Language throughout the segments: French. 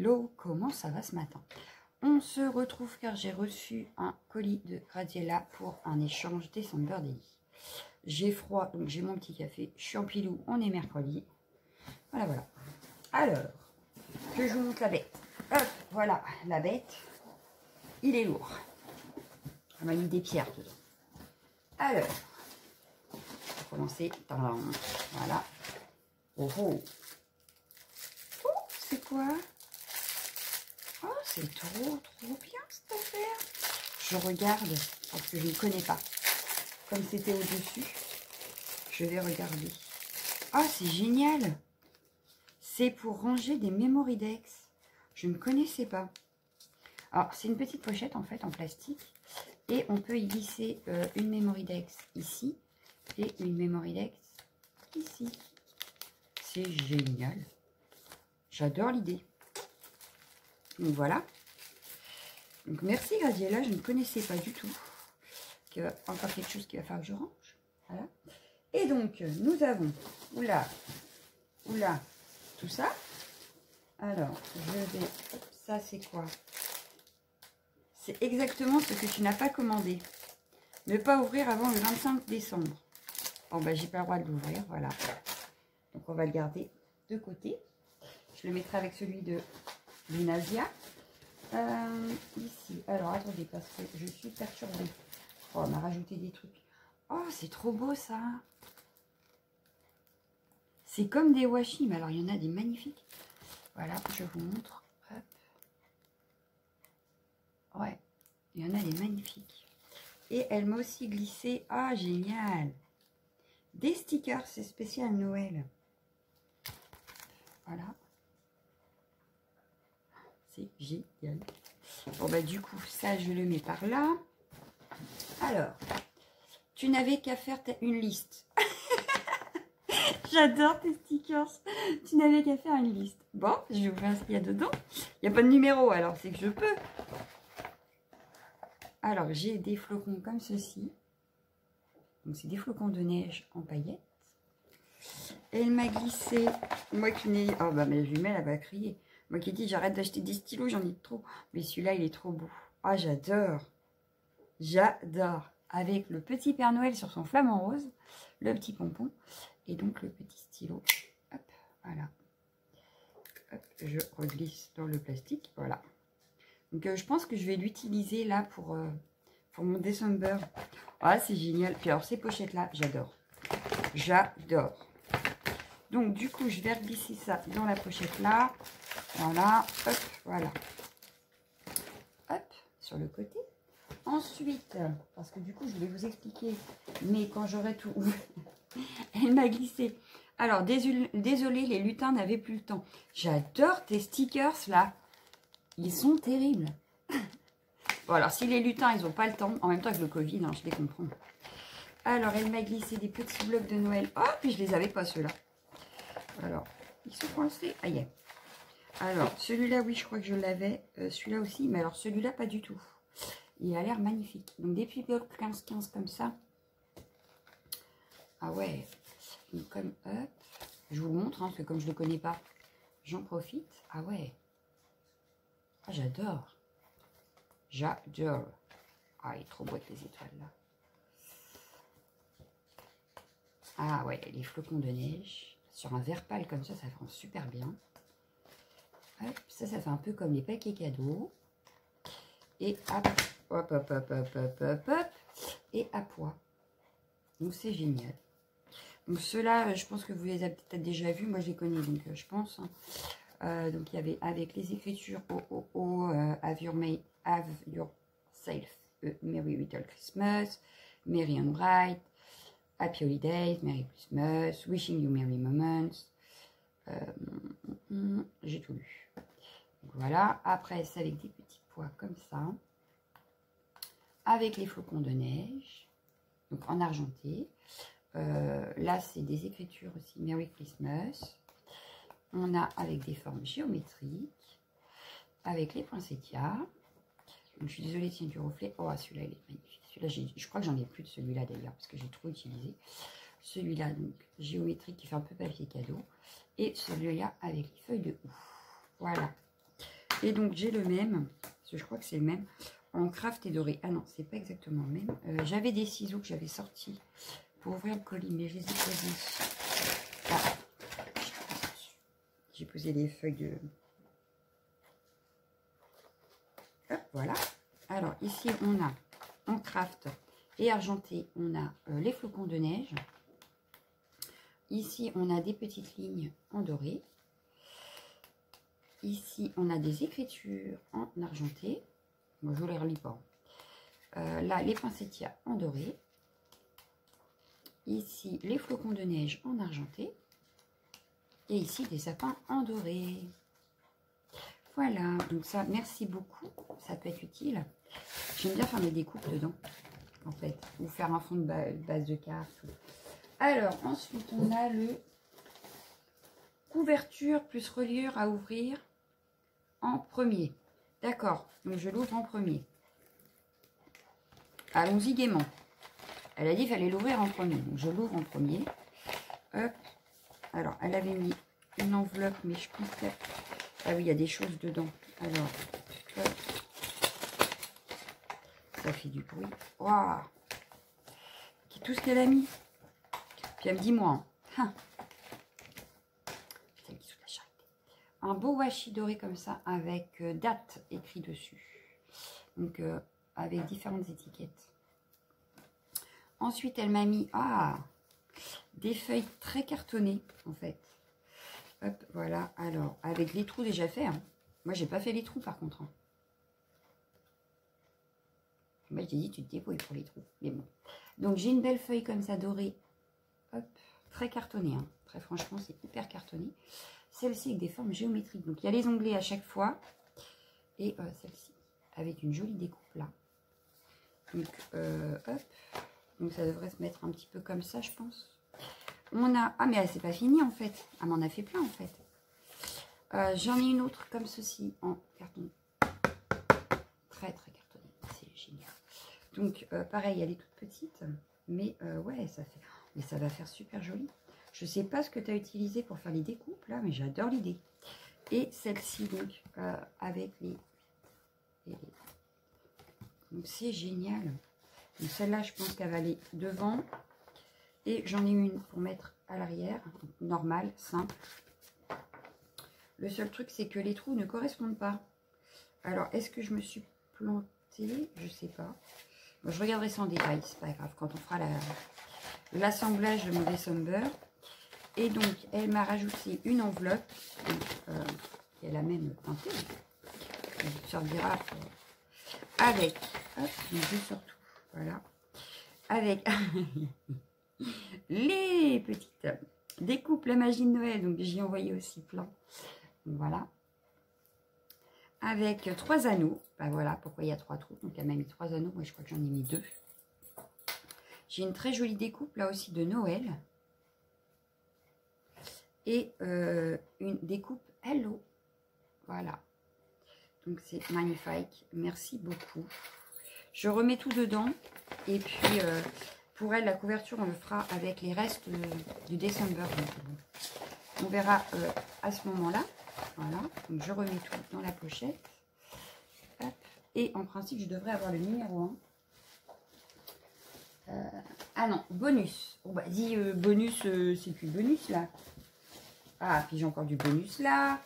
Hello, comment ça va ce matin? On se retrouve car j'ai reçu un colis de Graziella pour un échange December Daily. J'ai froid, donc j'ai mon petit café. Je suis en pilou, on est mercredi. Voilà, voilà. Alors, que je vous montre la bête. Hop, voilà, la bête. Il est lourd. On m'a mis des pierres dedans. Alors, on va commencer. Voilà. Oh, oh. Oh, c'est quoi? Oh, c'est trop bien cette affaire. Je regarde parce que je ne connais pas. Comme c'était au-dessus, je vais regarder. Ah, c'est génial. C'est pour ranger des Memoridex. Je ne connaissais pas. Alors, c'est une petite pochette en fait en plastique. Et on peut y glisser une Memoridex ici et une Memoridex ici. C'est génial. J'adore l'idée. Donc voilà. Donc merci Graziella, je ne connaissais pas du tout. Encore quelque chose qu'il va falloir que je range. Voilà. Et donc nous avons, oula, tout ça. Alors, je vais, ça c'est quoi? C'est exactement ce que tu n'as pas commandé. Ne pas ouvrir avant le 25 décembre. Bon bah j'ai pas le droit de l'ouvrir, voilà. Donc on va le garder de côté. Je le mettrai avec celui de Lunasia. Ici, alors attendez, parce que je suis perturbée. Oh, on m'a rajouté des trucs. Oh, c'est trop beau ça. C'est comme des washi, mais alors il y en a des magnifiques. Voilà, je vous montre. Hop. Ouais, il y en a des magnifiques. Et elle m'a aussi glissé, ah génial, des stickers, c'est spécial Noël. Voilà. C'est génial. Bon bah du coup, ça je le mets par là. Alors, tu n'avais qu'à faire une liste. J'adore tes stickers. Tu n'avais qu'à faire une liste. Bon, je vais ouvrir ce qu'il y a dedans. Il n'y a pas de numéro, alors c'est que je peux. Alors, j'ai des flocons comme ceci. Donc, c'est des flocons de neige en paillettes. Elle m'a glissé, moi qui n'ai... Oh, bah, mais je lui mets, elle va crier. Moi qui dis, j'arrête d'acheter des stylos, j'en ai trop. Mais celui-là, il est trop beau. Ah, j'adore. J'adore. Avec le petit Père Noël sur son flamant rose, le petit pompon, et donc le petit stylo. Hop, voilà. Hop, je reglisse dans le plastique, voilà. Donc, je pense que je vais l'utiliser là pour mon December. Ah, c'est génial. Puis alors, ces pochettes-là, j'adore. J'adore. Donc, du coup, je vais glisser ça dans la pochette là. Voilà. Hop, voilà. Hop, sur le côté. Ensuite, parce que du coup, je vais vous expliquer, mais quand j'aurai tout, elle m'a glissé. Alors, désolé, les lutins n'avaient plus le temps. J'adore tes stickers là. Ils sont terribles. Bon, alors, si les lutins, ils n'ont pas le temps, en même temps avec le Covid, hein, je les comprends. Alors, elle m'a glissé des petits blocs de Noël. Oh, puis je les avais pas, ceux-là. Alors, ils sont coincés. Aïe. Alors, celui-là, oui, je crois que je l'avais. Celui-là aussi, mais alors celui-là, pas du tout. Il a l'air magnifique. Donc, des petits blocs 15-15 comme ça. Ah ouais. Donc, comme, hop. Je vous montre, hein, parce que comme je ne le connais pas, j'en profite. Ah ouais. Ah, j'adore. J'adore. Ah, il est trop beau avec les étoiles, là. Ah ouais, les flocons de neige. Sur un verre pâle comme ça rend super bien. Hop, ça fait un peu comme les paquets cadeaux. Et hop, hop, hop, hop, hop, hop, hop, hop. Et à poids. Donc c'est génial. Donc ceux-là, je pense que vous les avez peut-être déjà vus. Moi, je les connais, donc je pense. Hein. Donc il y avait avec les écritures have yourself a Merry Little Christmas, Merry and Bright, Happy Holidays, Merry Christmas, Wishing You Merry Moments. J'ai tout lu. Donc, voilà. Après, c'est avec des petits pois comme ça. Avec les flocons de neige. Donc en argenté. Là, c'est des écritures aussi. Merry Christmas. On a avec des formes géométriques. Avec les poinsettias. Donc, je suis désolée s'il y a du reflet. Oh, celui-là, il est magnifique. Celui-là, je crois que j'en ai plus de celui-là d'ailleurs, parce que j'ai trop utilisé. Celui-là, donc, géométrique, qui fait un peu papier cadeau. Et celui-là, avec les feuilles de ouf. Voilà. Et donc, j'ai le même, parce que je crois que c'est le même, en craft et doré. Ah non, c'est pas exactement le même. J'avais des ciseaux que j'avais sortis pour ouvrir le colis, mais je les ai posés. Ah. J'ai posé les feuilles de... Hop, voilà. Alors, ici, on a en craft et argenté, on a les flocons de neige. Ici, on a des petites lignes en doré. Ici, on a des écritures en argenté. Moi, je ne les relis pas. Là, les poinsettias en doré. Ici, les flocons de neige en argenté. Et ici, des sapins en doré. Voilà, donc ça, merci beaucoup. Ça peut être utile. J'aime bien faire mes découpes dedans, en fait. Ou faire un fond de base de cartes. Alors, ensuite, on a le couverture plus reliure à ouvrir en premier. D'accord, donc je l'ouvre en premier. Allons-y gaiement. Elle a dit qu'il fallait l'ouvrir en premier. Donc, je l'ouvre en premier. Hop. Alors, elle avait mis une enveloppe, mais je pense que... Ah oui, il y a des choses dedans. Alors, hop. Ça fait du bruit. Waouh! C'est tout ce qu'elle a mis. Puis elle me dit, moi. Hein. Un beau washi doré comme ça, avec date écrit dessus. Donc, avec différentes étiquettes. Ensuite, elle m'a mis des feuilles très cartonnées, en fait. Hop, voilà. Alors, avec les trous déjà faits. Hein. Moi, j'ai pas fait les trous, par contre. Hein. Moi, je t'ai dit, tu te débrouilles pour les trous. Mais bon. Donc, j'ai une belle feuille comme ça, dorée. Hop, très cartonnée. Hein. Très franchement, c'est hyper cartonné. Celle-ci avec des formes géométriques. Donc, il y a les onglets à chaque fois. Et celle-ci, avec une jolie découpe là. Donc, hop. Donc, ça devrait se mettre un petit peu comme ça, je pense. On a... Ah, mais c'est pas fini, en fait. Elle m'en a fait plein, en fait. J'en ai une autre comme ceci, en carton. Très, très cartonné. C'est génial. Donc, pareil, elle est toute petite. Mais, ouais, ça fait... Mais ça va faire super joli. Je sais pas ce que tu as utilisé pour faire les découpes, là, mais j'adore l'idée. Et celle-ci, donc, avec les... Donc, c'est génial. Donc, celle-là, je pense qu'elle va aller devant. Et j'en ai une pour mettre à l'arrière. Normale, simple. Le seul truc, c'est que les trous ne correspondent pas. Alors, est-ce que je me suis plantée? Je sais pas. Bon, je regarderai ça en détail, c'est pas grave. Quand on fera l'assemblage de mon December. Et donc, elle m'a rajouté une enveloppe. Qui est la même teintée. Elle servira avec... Hop, je surtout. Voilà. Avec... les petites découpes la magie de Noël, donc j'y ai envoyé aussi plein. Donc, voilà. Avec 3 anneaux. Ben voilà pourquoi il y a 3 trous. Donc elle m'a mis 3 anneaux. Moi je crois que j'en ai mis 2. J'ai une très jolie découpe là aussi de Noël. Et une découpe Hello. Voilà. Donc c'est magnifique. Merci beaucoup. Je remets tout dedans. Et puis... pour elle, la couverture, on le fera avec les restes du December. On verra à ce moment-là. Voilà. Donc, je remets tout dans la pochette. Hop. Et en principe, je devrais avoir le numéro 1. Ah non, bonus. Bon, bah, dis bonus, c'est plus bonus là. Ah, puis j'ai encore du bonus là.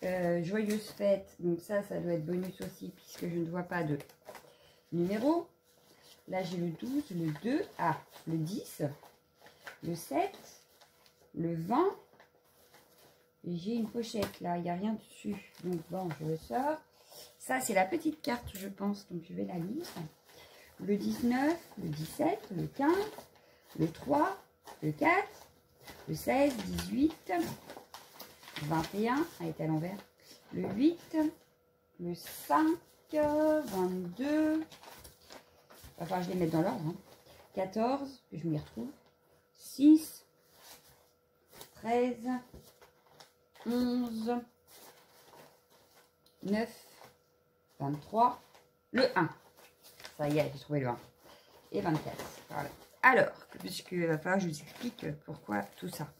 Joyeuse fête. Donc ça doit être bonus aussi, puisque je ne vois pas de numéro. Là, j'ai le 12, le 2, le 10, le 7, le 20. Et j'ai une pochette, là, il n'y a rien dessus. Donc, bon, je le sors. Ça, c'est la petite carte, je pense. Donc, je vais la lire. Le 19, le 17, le 15, le 3, le 4, le 16, 18, 21. Elle est à l'envers. Le 8, le 5, 22... Il va falloir que je les mette dans l'ordre. Hein. 14, que je m'y retrouve. 6, 13, 11, 9, 23, le 1. Ça y est, j'ai trouvé le 1. Et 24. Voilà. Alors, puisqu'il va falloir que je vous explique pourquoi tout ça.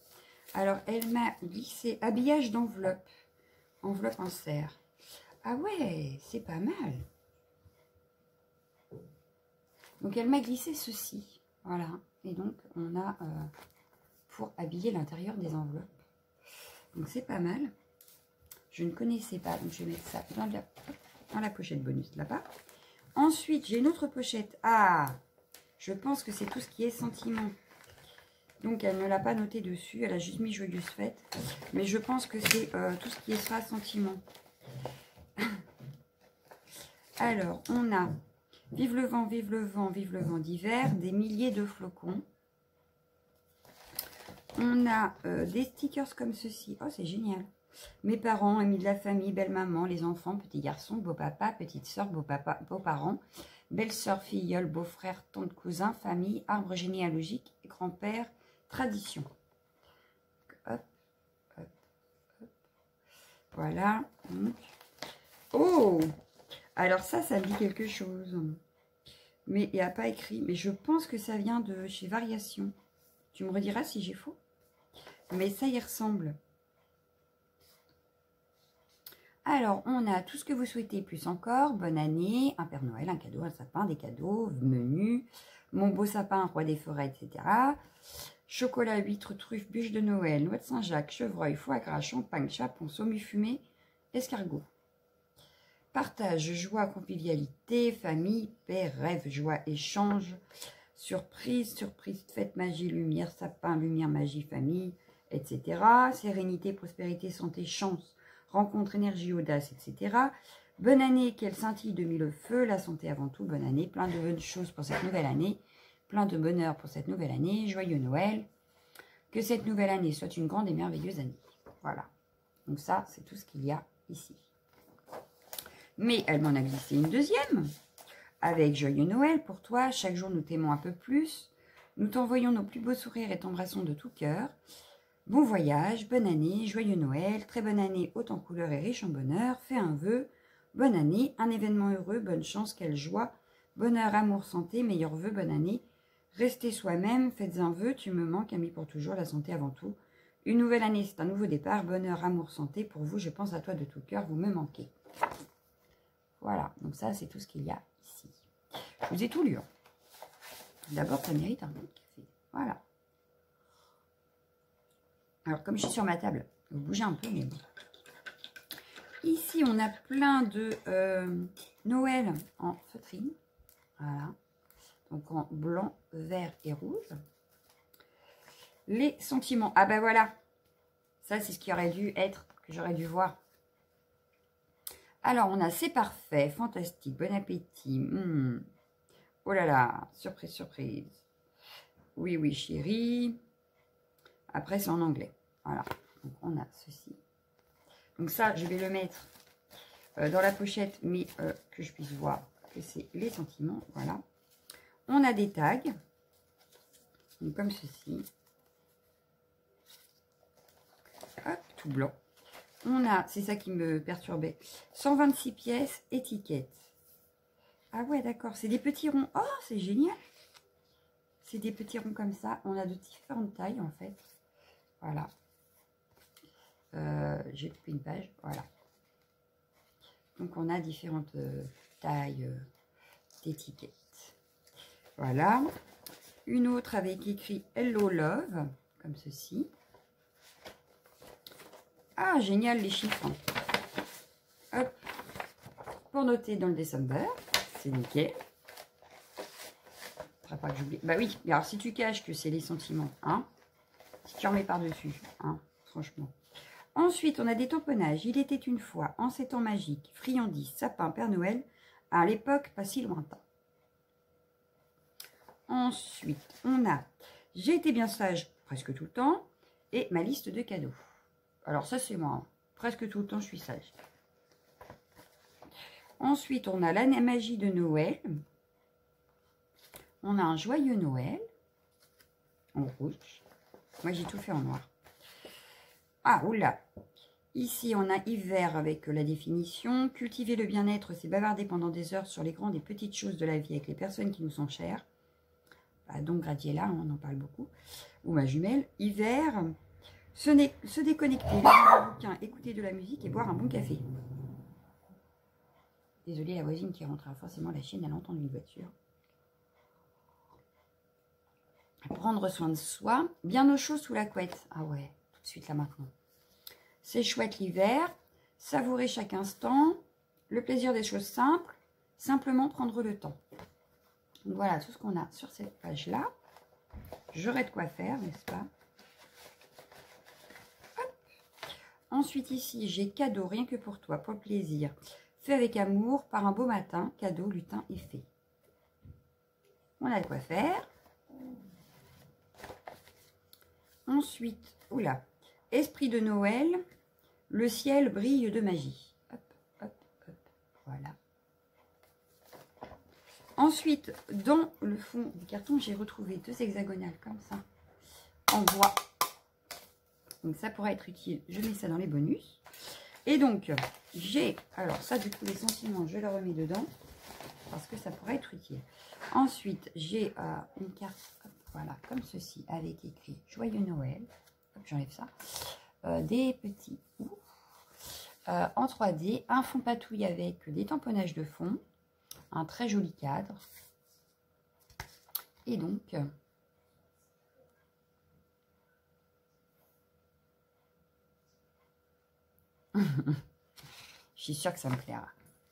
Alors, elle m'a glissé habillage d'enveloppe. Enveloppe en serre. Ah ouais, c'est pas mal. Donc, elle m'a glissé ceci. Voilà. Et donc, on a pour habiller l'intérieur des enveloppes. Donc, c'est pas mal. Je ne connaissais pas. Donc, je vais mettre ça dans la pochette bonus là-bas. Ensuite, j'ai une autre pochette. Ah, je pense que c'est tout ce qui est sentiment. Donc, elle ne l'a pas noté dessus. Elle a juste mis joyeuse fête. Mais je pense que c'est tout ce qui sera sentiment. Alors, on a vive le vent, vive le vent, vive le vent d'hiver. Des milliers de flocons. On a des stickers comme ceci. Oh, c'est génial. Mes parents, amis de la famille, belle-maman, les enfants, petits garçons, beau-papa, petite soeur, beau-papa, beaux-parents, belle-sœur, filleule, beau-frère, tante, cousin, famille, arbre généalogique, grand-père, tradition. Hop, hop, hop. Voilà. Oh! Alors ça me dit quelque chose. Mais il n'y a pas écrit. Mais je pense que ça vient de chez Variation. Tu me rediras si j'ai faux. Mais ça y ressemble. Alors, on a tout ce que vous souhaitez, plus encore. Bonne année, un Père Noël, un cadeau, un sapin, des cadeaux, menu, mon beau sapin, roi des forêts, etc. Chocolat, huître, truffe, bûche de Noël, noix de Saint-Jacques, chevreuil, foie gras, champagne, chapon, saumon fumé, escargot. Partage, joie, convivialité, famille, paix, rêve, joie, échange, surprise, surprise, fête, magie, lumière, sapin, lumière, magie, famille, etc. Sérénité, prospérité, santé, chance, rencontre, énergie, audace, etc. Bonne année, qu'elle scintille de mille feux, la santé avant tout, bonne année, plein de bonnes choses pour cette nouvelle année, plein de bonheur pour cette nouvelle année, joyeux Noël, que cette nouvelle année soit une grande et merveilleuse année. Voilà, donc ça, c'est tout ce qu'il y a ici. Mais elle m'en a glissé une deuxième, avec joyeux Noël pour toi, chaque jour nous t'aimons un peu plus, nous t'envoyons nos plus beaux sourires et t'embrassons de tout cœur. Bon voyage, bonne année, joyeux Noël, très bonne année, haute en couleurs et riche en bonheur, fais un vœu, bonne année, un événement heureux, bonne chance, quelle joie, bonheur, amour, santé, meilleur vœu, bonne année, restez soi-même, faites un vœu, tu me manques, ami pour toujours, la santé avant tout. Une nouvelle année, c'est un nouveau départ, bonheur, amour, santé, pour vous, je pense à toi de tout cœur, vous me manquez. Voilà, donc ça, c'est tout ce qu'il y a ici. Je vous ai tout lu. D'abord, ça mérite un bon café. Voilà. Alors, comme je suis sur ma table, vous bougez un peu, mais bon. Ici, on a plein de Noël en feutrine. Voilà. Donc, en blanc, vert et rouge. Les sentiments. Ah ben voilà. Ça, c'est ce qui aurait dû être, que j'aurais dû voir. Alors, on a c'est parfait, fantastique, bon appétit. Oh là là, surprise, surprise. Oui, oui, chérie. Après, c'est en anglais. Voilà, donc on a ceci. Donc ça, je vais le mettre dans la pochette, mais que je puisse voir que c'est les sentiments. Voilà. On a des tags, donc comme ceci. Hop, tout blanc. On a, c'est ça qui me perturbait, 126 pièces, étiquettes. Ah ouais, d'accord, c'est des petits ronds. Oh, c'est génial. C'est des petits ronds comme ça. On a de différentes tailles, en fait. Voilà. J'ai coupé une page, voilà. Donc, on a différentes tailles d'étiquettes. Voilà. Une autre avec écrit Hello Love, comme ceci. Ah, génial, les chiffres. Hop. Pour noter dans le décembre, c'est nickel. Faudra pas que j'oublie. Bah oui, mais alors si tu caches que c'est les sentiments, hein, si tu remets par-dessus, hein, franchement. Ensuite, on a des tamponnages. Il était une fois, en ces temps magiques, friandises, sapin, Père Noël, à l'époque pas si lointain. Ensuite, on a j'ai été bien sage presque tout le temps et ma liste de cadeaux. Alors ça, c'est moi. Hein. Presque tout le temps, je suis sage. Ensuite, on a la magie de Noël. On a un joyeux Noël en rouge. Moi, j'ai tout fait en noir. Ah, oula. Ici, on a hiver avec la définition. Cultiver le bien-être, c'est bavarder pendant des heures sur les grandes et petites choses de la vie avec les personnes qui nous sont chères. Ah, donc, Gradiella, on en parle beaucoup. Ou ma jumelle. Hiver, se déconnecter, lire un bouquin, écouter de la musique et boire un bon café. Désolée, la voisine qui rentrera forcément la chienne, elle a entendu une voiture. Prendre soin de soi. Bien au chaud sous la couette. Ah ouais, tout de suite là maintenant. C'est chouette l'hiver. Savourer chaque instant. Le plaisir des choses simples. Simplement prendre le temps. Donc voilà tout ce qu'on a sur cette page-là. J'aurai de quoi faire, n'est-ce pas? Hop. Ensuite ici, j'ai cadeau rien que pour toi, pour le plaisir. Fait avec amour, par un beau matin. Cadeau, lutin et fée. On a de quoi faire. Ensuite, oula, esprit de Noël, le ciel brille de magie. Hop, hop, hop, voilà. Ensuite, dans le fond du carton, j'ai retrouvé 2 hexagonales comme ça, en bois. Donc ça pourra être utile, je mets ça dans les bonus. Et donc, j'ai, alors ça du coup les sentiments, je le remets dedans, parce que ça pourrait être utile. Ensuite, j'ai une carte, hop, voilà, comme ceci, avec écrit Joyeux Noël. Hop, j'enlève ça. Des petits en 3D, un fond patouille avec des tamponnages de fond, un très joli cadre. Et donc, je suis sûre que ça me plaira.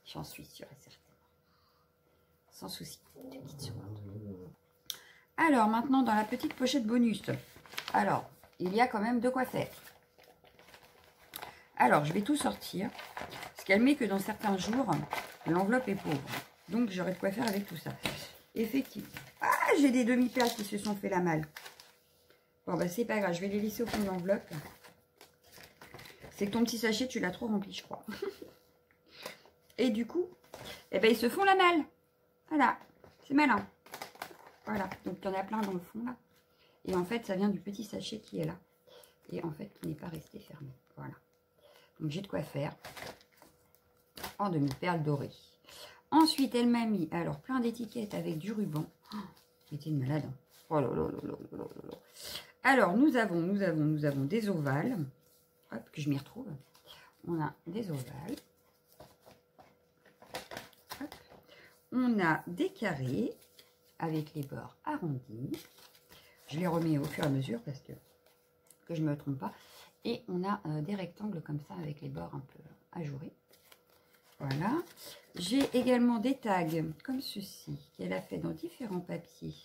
J'en suis sûre et certaine. Sans souci. 2 petites secondes. Alors, maintenant, dans la petite pochette bonus. Alors, il y a quand même de quoi faire. Alors, je vais tout sortir. Parce qu'elle met que dans certains jours, l'enveloppe est pauvre. Donc, j'aurai de quoi faire avec tout ça. Effectivement. Ah, j'ai des demi-perles qui se sont fait la malle. Bon, bah, c'est pas grave. Je vais les laisser au fond de l'enveloppe. C'est que ton petit sachet, tu l'as trop rempli, je crois. Et du coup, eh ben, ils se font la malle. Voilà. C'est malin. Voilà. Donc, il y en a plein dans le fond, là. Et en fait, ça vient du petit sachet qui est là. Et en fait, qui n'est pas resté fermé. Voilà. Donc, j'ai de quoi faire. En demi-perles dorées. Ensuite, elle m'a mis, alors, plein d'étiquettes avec du ruban. Oh, j'étais une malade. Hein. Oh là là là là là là là. Alors, nous avons des ovales. Hop, que je m'y retrouve. On a des ovales. Hop. On a des carrés avec les bords arrondis. Je les remets au fur et à mesure parce que je ne me trompe pas. Et on a des rectangles comme ça avec les bords un peu ajourés. Voilà. J'ai également des tags comme ceci qu'elle a fait dans différents papiers.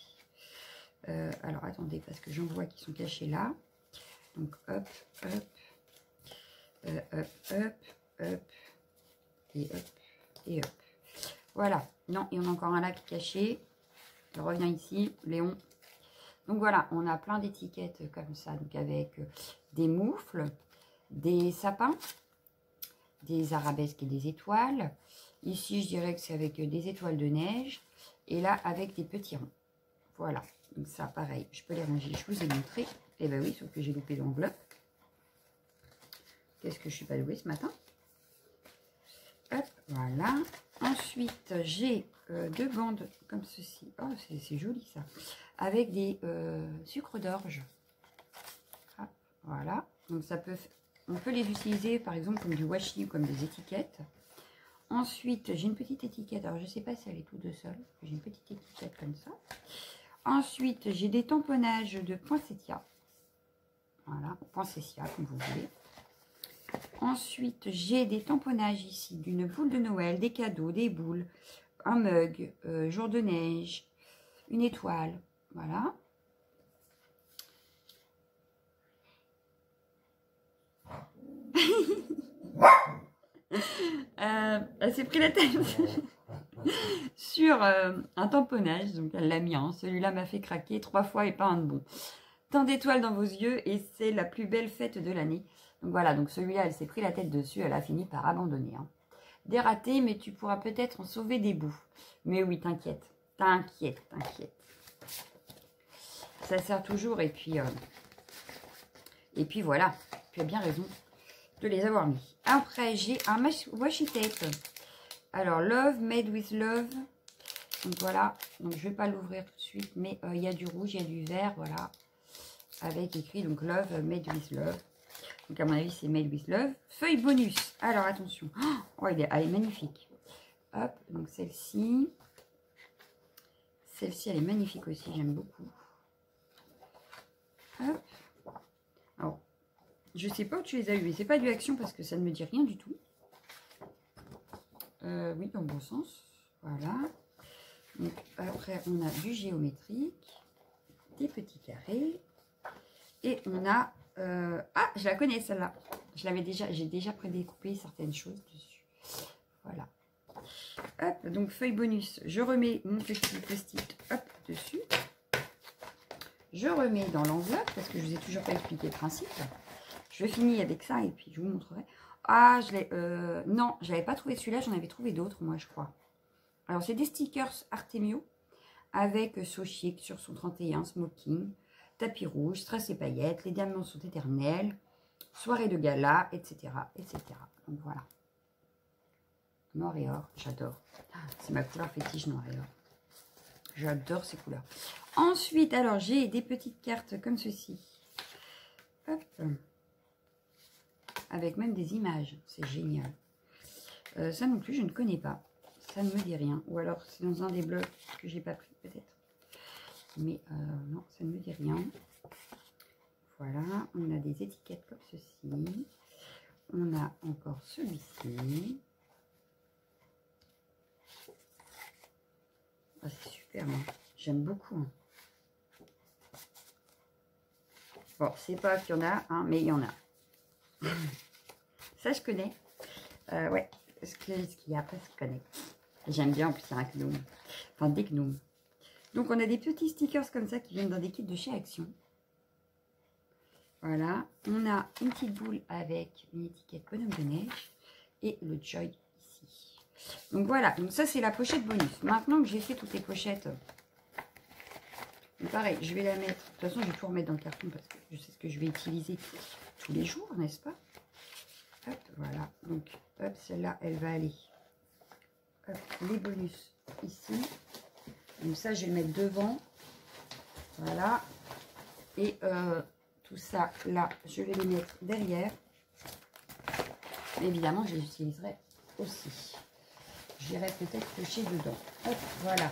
Alors attendez parce que j'en vois qui sont cachés là. Donc hop, hop, hop, hop, hop, et hop, et hop. Voilà. Non, il y en a encore un là qui est caché. Je reviens ici, Léon. Donc voilà, on a plein d'étiquettes comme ça, donc avec des moufles, des sapins, des arabesques et des étoiles. Ici, je dirais que c'est avec des étoiles de neige. Et là, avec des petits ronds. Voilà. Donc ça, pareil, je peux les ranger. Je vous ai montré. Eh bien oui, sauf que j'ai loupé l'enveloppe. Qu'est-ce que je suis pas douée ce matin? Hop, voilà. Ensuite, j'ai 2 bandes comme ceci. Oh, c'est joli ça. Avec des sucres d'orge. Voilà. Donc ça peut, on peut les utiliser par exemple comme du washi ou comme des étiquettes. Ensuite, j'ai une petite étiquette. Alors, je ne sais pas si elle est toute seule. J'ai une petite étiquette comme ça. Ensuite, j'ai des tamponnages de poinsettia. Voilà, poinsettia, comme vous voulez. Ensuite, j'ai des tamponnages ici d'une boule de Noël, des cadeaux, des boules, un mug, jour de neige, une étoile. Voilà. Elle s'est pris la tête sur un tamponnage, donc elle l'a mis, hein. Celui-là m'a fait craquer 3 fois et pas un de bon. Tant d'étoiles dans vos yeux et c'est la plus belle fête de l'année. Donc voilà, donc celui-là, elle s'est pris la tête dessus, elle a fini par abandonner. Hein. Des ratés, mais tu pourras peut-être en sauver des bouts. Mais oui, t'inquiète, t'inquiète, t'inquiète. Ça sert toujours et puis voilà, tu as bien raison de les avoir mis. Après, j'ai un washi tape. Alors, Love, Made with Love. Donc voilà, donc je ne vais pas l'ouvrir tout de suite, mais il y a du rouge, il y a du vert, voilà. Avec écrit donc Love, Made with Love. Donc à mon avis, c'est Made with Love. Feuille bonus. Alors attention. Oh, elle est magnifique. Hop, donc celle-ci. Celle-ci, elle est magnifique aussi, j'aime beaucoup. Hop. Alors, je sais pas où tu les as eu, mais c'est pas du Action parce que ça ne me dit rien du tout. Oui, dans le bon sens. Voilà. Donc, après, on a du géométrique, des petits carrés. Et on a... Ah, je la connais celle-là. J'ai déjà prédécoupé certaines choses dessus. Voilà. Hop, donc feuille bonus. Je remets mon petit post-it dessus. Je remets dans l'enveloppe parce que je vous ai toujours pas expliqué le principe. Je finis avec ça et puis je vous montrerai. Ah, non, je l'avais pas trouvé celui-là. J'en avais trouvé d'autres, moi, je crois. Alors, c'est des stickers Artemio avec Sochic sur son 31, smoking, tapis rouge, strass et paillettes, les diamants sont éternels, soirée de gala, etc., etc. Donc, voilà. Noir et or, j'adore. C'est ma couleur fétiche, noir et or. J'adore ces couleurs. Ensuite, alors, j'ai des petites cartes comme ceci. Hop. Avec même des images. C'est génial. Ça non plus, je ne connais pas. Ça ne me dit rien. Ou alors, c'est dans un des blocs que j'ai pas pris, peut-être. Mais non, ça ne me dit rien. Voilà. On a des étiquettes comme ceci. On a encore celui-ci. Ah, c'est super. Hein. J'aime beaucoup. Hein. Bon, c'est pas qu'il y en a, hein, mais il y en a. Ça, je connais. Ouais, ce qu'il y a après, je connais. J'aime bien, en plus, il y a un gnome. Enfin, des gnomes. Donc, on a des petits stickers comme ça qui viennent dans des kits de chez Action. Voilà. On a une petite boule avec une étiquette bonhomme de neige et le Joy ici. Donc, voilà. Donc, ça, c'est la pochette bonus. Maintenant que j'ai fait toutes les pochettes, donc, pareil, je vais la mettre. De toute façon, je vais tout remettre dans le carton parce que je sais ce que je vais utiliser tous les jours, n'est-ce pas? Hop, voilà. Donc, hop, celle-là, elle va aller. Hop, les bonus ici. Donc, ça, je vais le mettre devant. Voilà. Et tout ça, là, je vais les mettre derrière. Évidemment, je les utiliserai aussi. J'irai peut-être piocher dedans. Hop, voilà.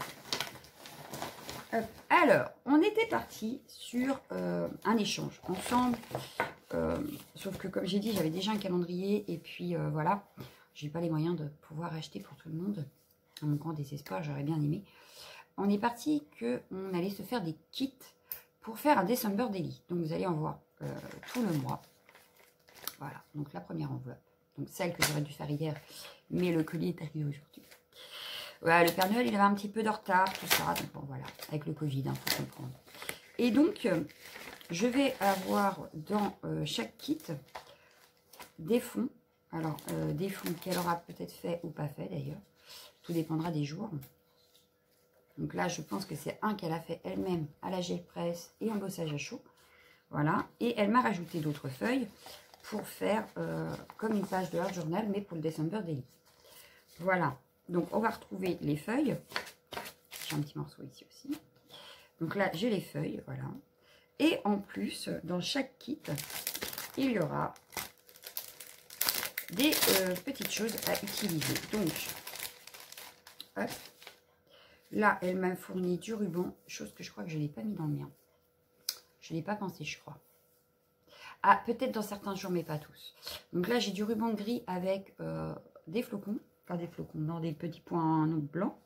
Hop. Alors, on était parti sur un échange ensemble. Sauf que, comme j'ai dit, j'avais déjà un calendrier. Et puis, voilà, j'ai pas les moyens de pouvoir acheter pour tout le monde. À mon grand désespoir, j'aurais bien aimé. On est parti qu'on allait se faire des kits pour faire un December Daily. Donc, vous allez en voir tout le mois. Voilà, donc la première enveloppe. Donc, celle que j'aurais dû faire hier, mais le colis est arrivé aujourd'hui. Voilà, le Père Noël, il avait un petit peu de retard, tout ça. Donc, bon, voilà, avec le Covid, il faut comprendre. Et donc, je vais avoir dans chaque kit des fonds. Alors, des fonds qu'elle aura peut-être fait ou pas fait, d'ailleurs. Tout dépendra des jours. Donc là, je pense que c'est un qu'elle a fait elle-même à la gel presse et embossage à chaud. Voilà. Et elle m'a rajouté d'autres feuilles pour faire comme une page de Art Journal, mais pour le December Daily. Voilà. Donc, on va retrouver les feuilles. J'ai un petit morceau ici aussi. Donc là, j'ai les feuilles, voilà. Et en plus, dans chaque kit, il y aura des petites choses à utiliser. Donc, hop. Là, elle m'a fourni du ruban, chose que je crois que je ne l'ai pas mis dans le mien. Je ne l'ai pas pensé, je crois. Ah, peut-être dans certains jours, mais pas tous. Donc là, j'ai du ruban gris avec des flocons. Enfin, des flocons, non, des petits points blancs.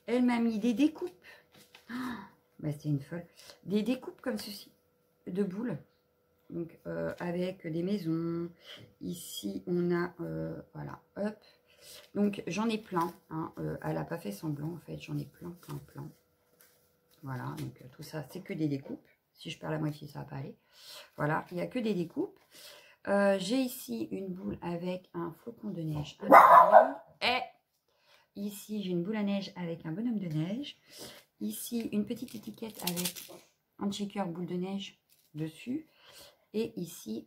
Elle m'a mis des découpes. Ah, bah, c'est une folle. Des découpes comme ceci, de boules. Donc, avec des maisons. Ici, on a, voilà, hop. Donc, j'en ai plein. Hein, elle n'a pas fait semblant, en fait. J'en ai plein, plein, plein. Voilà, donc tout ça, c'est que des découpes. Si je perds la moitié, ça ne va pas aller. Voilà, il n'y a que des découpes. J'ai ici une boule avec un flocon de neige. Et ici, j'ai une boule à neige avec un bonhomme de neige. Ici, une petite étiquette avec un shaker boule de neige dessus. Et ici,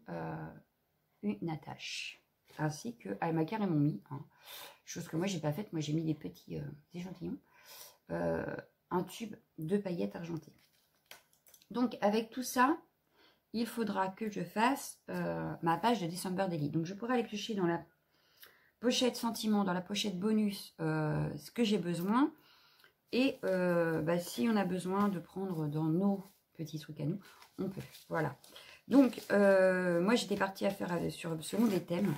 une attache. Ainsi que, elle m'a carrément mis, hein, chose que moi, j'ai pas faite. Moi, j'ai mis des petits échantillons. Un tube de paillettes argentées. Donc, avec tout ça, il faudra que je fasse ma page de December Daily. Donc, je pourrais aller piocher dans la pochette sentiment, dans la pochette bonus, ce que j'ai besoin. Et si on a besoin de prendre dans nos petits trucs à nous, on peut. Voilà. Donc, moi, j'étais partie à faire selon des thèmes.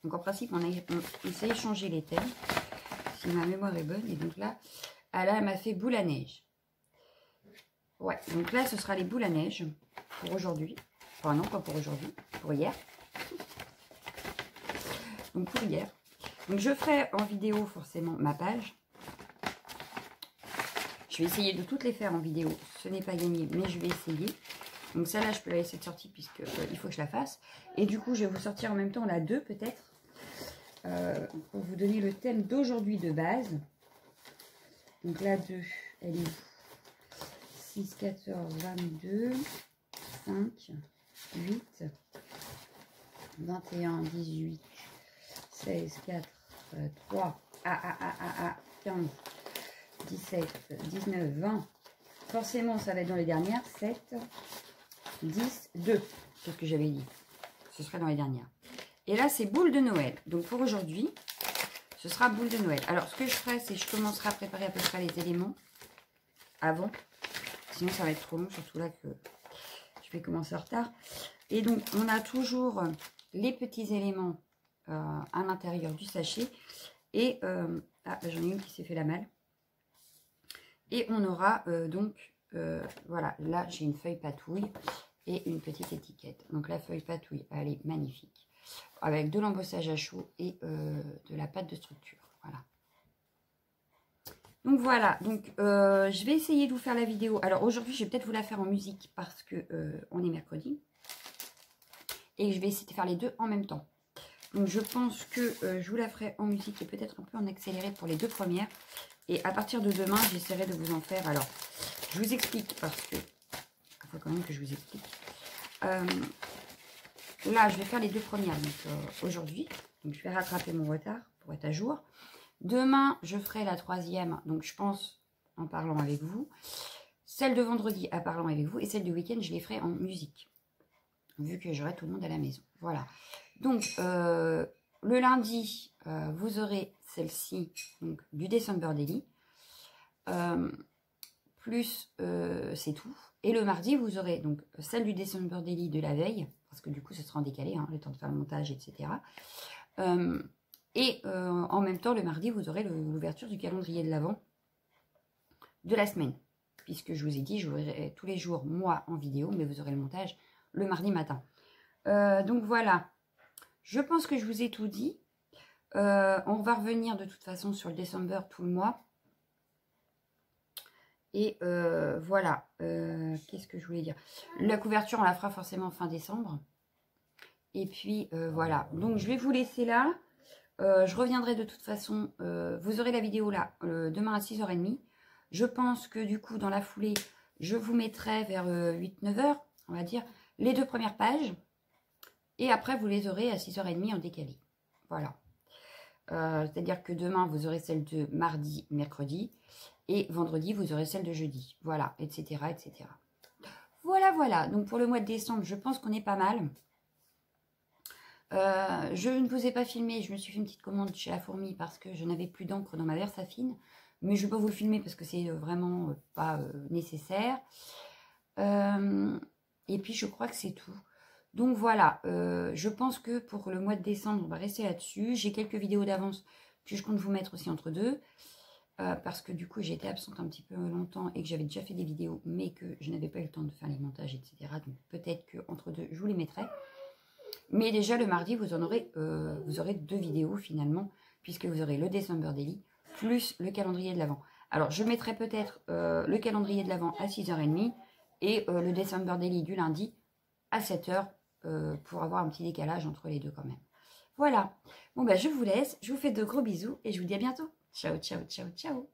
Donc, en principe, on s'est échangé les thèmes, si ma mémoire est bonne. Et donc là, elle m'a fait boule à neige. Ouais, donc là, ce sera les boules à neige pour aujourd'hui. Enfin, non, pas pour aujourd'hui, pour hier. Donc, pour hier. Donc, je ferai en vidéo, forcément, ma page. Je vais essayer de toutes les faire en vidéo. Ce n'est pas gagné, mais je vais essayer. Donc, celle-là, je peux la laisser de sortie puisque il faut que je la fasse. Et du coup, je vais vous sortir en même temps la 2, peut-être. Pour vous donner le thème d'aujourd'hui de base. Donc, la 2, elle est 6, 14, 22, 5, 8, 21, 18, 16, 4, 3, 15, 17, 19, 20. Forcément, ça va être dans les dernières. 7, 10, 2. C'est ce que j'avais dit. Ce serait dans les dernières. Et là, c'est boule de Noël. Donc, pour aujourd'hui, ce sera boule de Noël. Alors, ce que je ferai, c'est que je commencerai à préparer à peu près les éléments avant. Sinon, ça va être trop long, surtout là que je vais commencer en retard. Et donc, on a toujours les petits éléments à l'intérieur du sachet. Et, j'en ai une qui s'est fait la malle. Et on aura voilà, là, j'ai une feuille patouille et une petite étiquette. Donc, la feuille patouille, elle est magnifique. Avec de l'embossage à chaud et de la pâte de structure. Voilà. Donc voilà, donc je vais essayer de vous faire la vidéo. Alors aujourd'hui, je vais peut-être vous la faire en musique parce que on est mercredi. Et je vais essayer de faire les deux en même temps. Donc je pense que je vous la ferai en musique et peut-être un peu en accéléré pour les deux premières. Et à partir de demain, j'essaierai de vous en faire. Alors, je vous explique parce que il faut quand même que je vous explique. Là, je vais faire les deux premières aujourd'hui. Donc je vais rattraper mon retard pour être à jour. Demain, je ferai la troisième, donc je pense en parlant avec vous. Celle de vendredi, en parlant avec vous. Et celle du week-end, je les ferai en musique. Vu que j'aurai tout le monde à la maison. Voilà. Donc, le lundi, vous aurez celle-ci, donc du December Daily. Plus, c'est tout. Et le mardi, vous aurez donc celle du December Daily de la veille. Parce que du coup, ce sera en décalé, hein, le temps de faire le montage, etc. En même temps, le mardi, vous aurez l'ouverture du calendrier de l'Avent de la semaine. Puisque je vous ai dit, je vous verrai tous les jours, moi, en vidéo, mais vous aurez le montage le mardi matin. Donc voilà, je pense que je vous ai tout dit. On va revenir de toute façon sur le December tout le mois. Et voilà, qu'est-ce que je voulais dire? La couverture, on la fera forcément fin décembre. Et puis voilà, donc je vais vous laisser là. Je reviendrai de toute façon, vous aurez la vidéo là, demain à 6h30. Je pense que du coup, dans la foulée, je vous mettrai vers 8-9 h, on va dire, les deux premières pages. Et après, vous les aurez à 6h30 en décalé. Voilà. C'est-à-dire que demain, vous aurez celle de mardi, mercredi. Et vendredi, vous aurez celle de jeudi. Voilà, etc., etc. Voilà, voilà. Donc, pour le mois de décembre, je pense qu'on est pas mal. Je ne vous ai pas filmé, je me suis fait une petite commande chez La Fourmi parce que je n'avais plus d'encre dans ma Versafine. Mais je ne vais pas vous le filmer parce que c'est vraiment pas nécessaire. Et puis je crois que c'est tout. Donc voilà, je pense que pour le mois de décembre, on va rester là-dessus. J'ai quelques vidéos d'avance que je compte vous mettre aussi entre deux. Parce que du coup j'ai été absente un petit peu longtemps et que j'avais déjà fait des vidéos mais que je n'avais pas eu le temps de faire les montages, etc. Donc peut-être qu'entre deux, je vous les mettrai. Mais déjà le mardi, vous aurez deux vidéos finalement, puisque vous aurez le December Daily plus le calendrier de l'Avent. Alors je mettrai peut-être le calendrier de l'Avent à 6h30 et le December Daily du lundi à 7h pour avoir un petit décalage entre les deux quand même. Voilà. Bon ben je vous laisse, je vous fais de gros bisous et je vous dis à bientôt. Ciao, ciao, ciao, ciao.